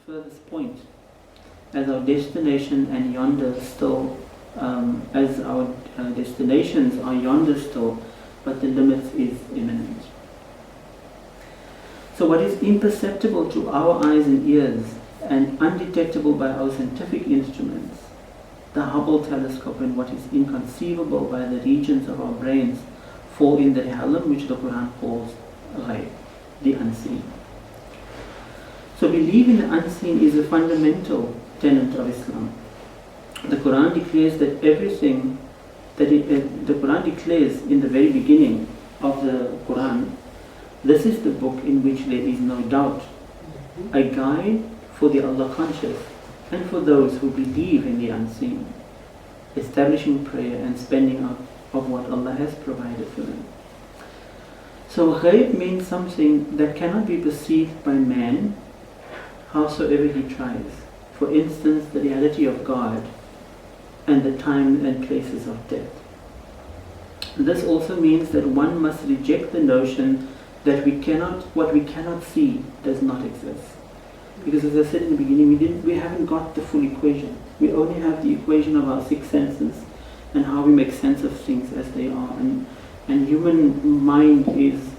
furthest point, as our destination and yonder still, as our destinations are yonder still, but the limits is imminent. So what is imperceptible to our eyes and ears and undetectable by our scientific instruments, the Hubble telescope, and what is inconceivable by the regions of our brains, fall in the realm which the Quran calls ghaib, the unseen. So belief in the unseen is a fundamental tenet of Islam. The Quran declares that everything that the Quran declares in the very beginning of the Quran, this is the book in which there is no doubt, a guide for the Allah conscious and for those who believe in the unseen, establishing prayer and spending of what Allah has provided for them. So ghaib means something that cannot be perceived by man, howsoever he tries. For instance, the reality of God and the time and places of death. This also means that one must reject the notion that what we cannot see does not exist. Because as I said in the beginning, we haven't got the full equation. We only have the equation of our six senses and how we make sense of things as they are. And human mind is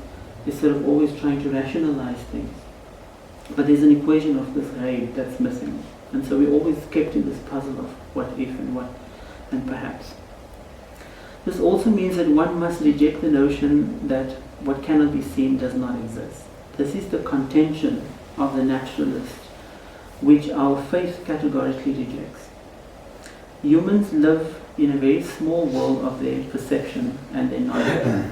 sort of always trying to rationalize things. But there's an equation of this ghaib that's missing. And so we're always kept in this puzzle of what if and what and perhaps. This also means that one must reject the notion that what cannot be seen does not exist. This is the contention of the naturalist, which our faith categorically rejects. Humans live in a very small world of their perception and their knowledge.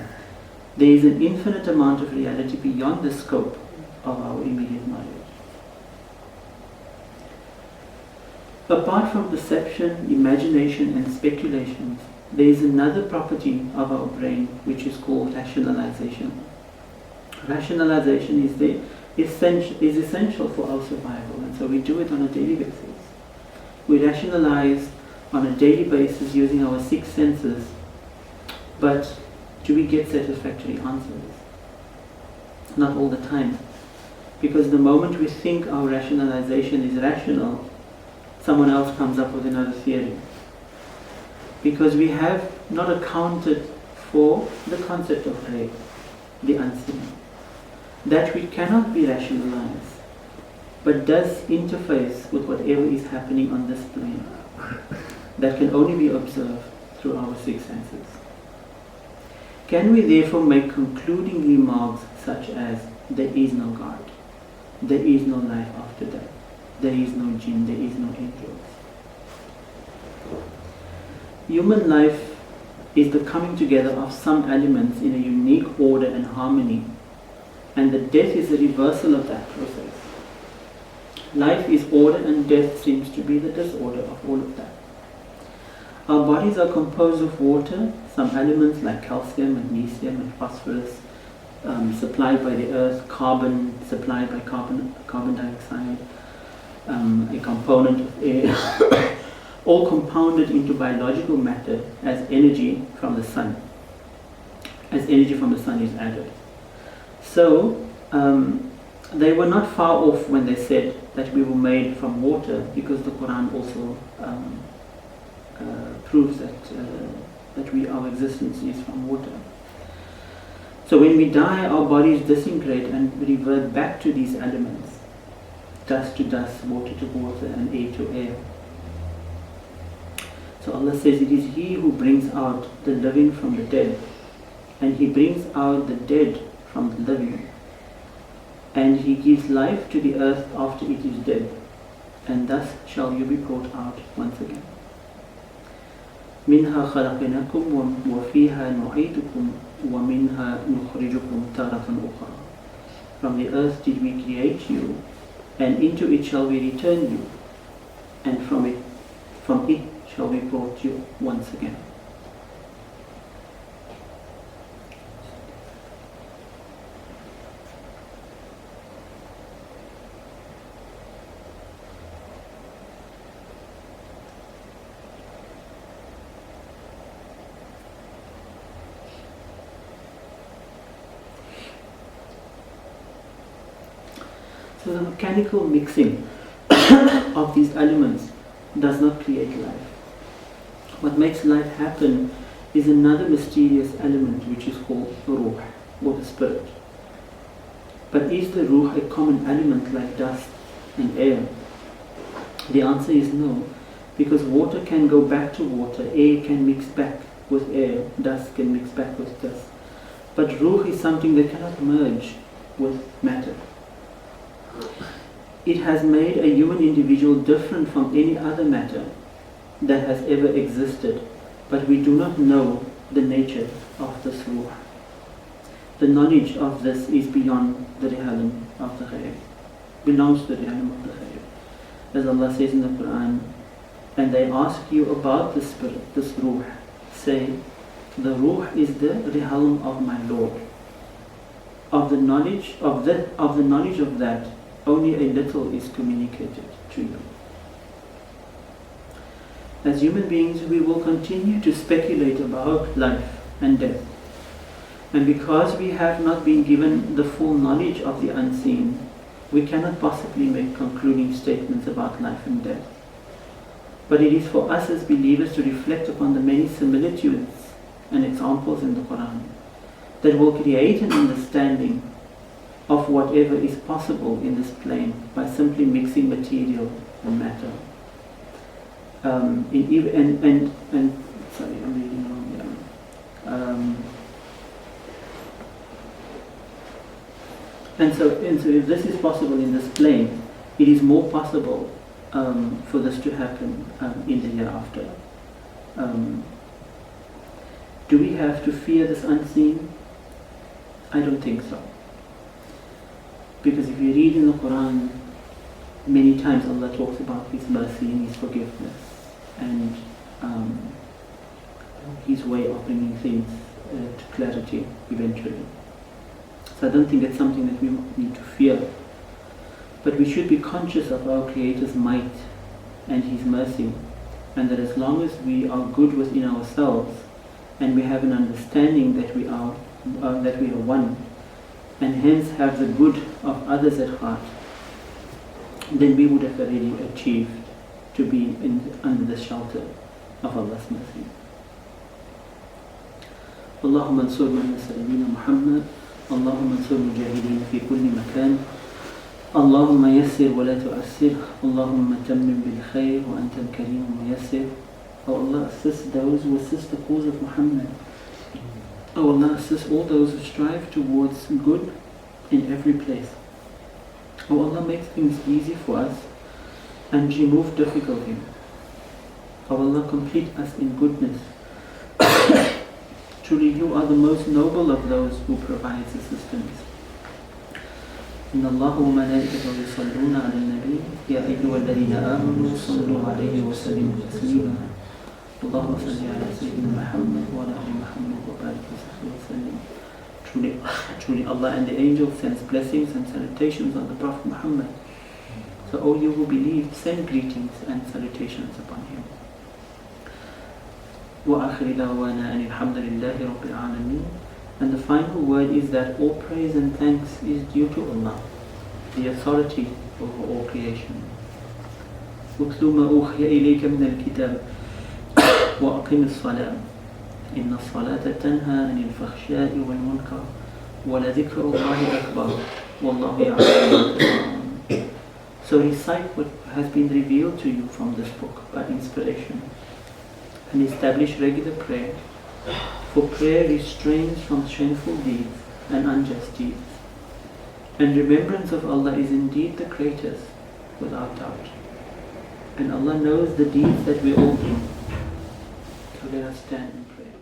There is an infinite amount of reality beyond the scope of our immediate knowledge. Apart from perception, imagination and speculations, there is another property of our brain which is called rationalization. Rationalization is essential for our survival, and so we do it on a daily basis. We rationalize on a daily basis using our six senses, but do we get satisfactory answers? Not all the time. Because the moment we think our rationalization is rational, someone else comes up with another theory. Because we have not accounted for the concept of ghaib, the unseen. That which cannot be rationalized, but does interface with whatever is happening on this plane, that can only be observed through our six senses. Can we therefore make concluding remarks such as, there is no God, there is no life after death, there is no jinn, there is no angels? Human life is the coming together of some elements in a unique order and harmony, and the death is a reversal of that process. Life is order and death seems to be the disorder of all of that. Our bodies are composed of water, some elements like calcium, magnesium and phosphorus, supplied by the earth, carbon supplied by carbon dioxide, a component of air, all compounded into biological matter as energy from the sun, as energy from the sun is added. So, they were not far off when they said that we were made from water, because the Quran also proves that our existence is from water. So when we die, our bodies disintegrate and revert back to these elements, dust to dust, water to water, and air to air. So Allah says, it is He who brings out the living from the dead, and He brings out the dead from the living, and He gives life to the earth after it is dead, and thus shall you be brought out once again. منها خلقناكم وفيها نعيدكم ومنها نخرجكم تارة أخرى. From the earth did we create you, and into it shall we return you, and from it shall be brought you once again. So the mechanical mixing of these elements does not create life. What makes life happen is another mysterious element which is called ruh, or the spirit. But is the ruh a common element like dust and air? The answer is no, because water can go back to water, air can mix back with air, dust can mix back with dust. But ruh is something that cannot merge with matter. It has made a human individual different from any other matter that has ever existed, but we do not know the nature of this ruh. The knowledge of this is beyond the realm of the ghaib, belongs to the realm of the ghaib. As Allah says in the Quran, and they ask you about the spirit, this ruh, say, the ruh is the realm of my Lord. Of the knowledge of that, only a little is communicated to you. As human beings, we will continue to speculate about life and death. And because we have not been given the full knowledge of the unseen, we cannot possibly make concluding statements about life and death. But it is for us as believers to reflect upon the many similitudes and examples in the Quran that will create an understanding of whatever is possible in this plane by simply mixing material and matter. Sorry, I'm reading wrong here. And so if this is possible in this plane, it is more possible for this to happen in the hereafter. Do we have to fear this unseen? I don't think so. Because if you read in the Quran, many times Allah talks about His mercy and His forgiveness and His way of bringing things to clarity eventually. So I don't think it's something that we need to fear. But we should be conscious of our Creator's might and His mercy, and that as long as we are good within ourselves and we have an understanding that we are one, and hence have the good of others at heart, then we would have already achieved to be under the shelter of Allah's mercy. اللهم انصر من نصر دين محمد اللهم انصر المجاهدين في كل مكان اللهم يسر ولا تؤسر اللهم تمم بالخير وأنت الكريم الميسر. Oh Allah, assist those who assist the cause of Muhammad. Oh Allah, assist all those who strive towards good in every place. Oh Allah, make things easy for us and remove difficulty. Oh Allah, complete us in goodness. Truly you are the most noble of those who provides assistance. إن الله وملائكته يصلون على النبي يا أيها الذين آمنوا صلوا عليه وسلموا تسليما اللهم صل على سيدنا محمد وعلى آل محمد وبارك وسلم. Truly Allah and the angel sends blessings and salutations on the Prophet Muhammad. So all you who believe, send greetings and salutations upon him. وآخر دعوانا أن الحمد لله رب العالمين. And the final word is that all praise and thanks is due to Allah, the authority over all creation. وَاتْلُ مَا أُوحِيَ إِلَيْكَ مِنَ الْكِتَابِ وَأَقِمِ الصَّلَاةَ إِنَّ الصَّلَاةَ تَنْهَى عَنِ الْفَحْشَاءِ وَالْمُنكَرِ وَلَذِكْرُ اللَّهِ أَكْبَرُ وَاللَّهُ يَعْلَمُ مَا تَفْعَلُونَ. So recite what has been revealed to you from this book by inspiration, and establish regular prayer. For prayer restrains from shameful deeds and unjust deeds. And remembrance of Allah is indeed the greatest, without doubt. And Allah knows the deeds that we all do. So let us stand and pray.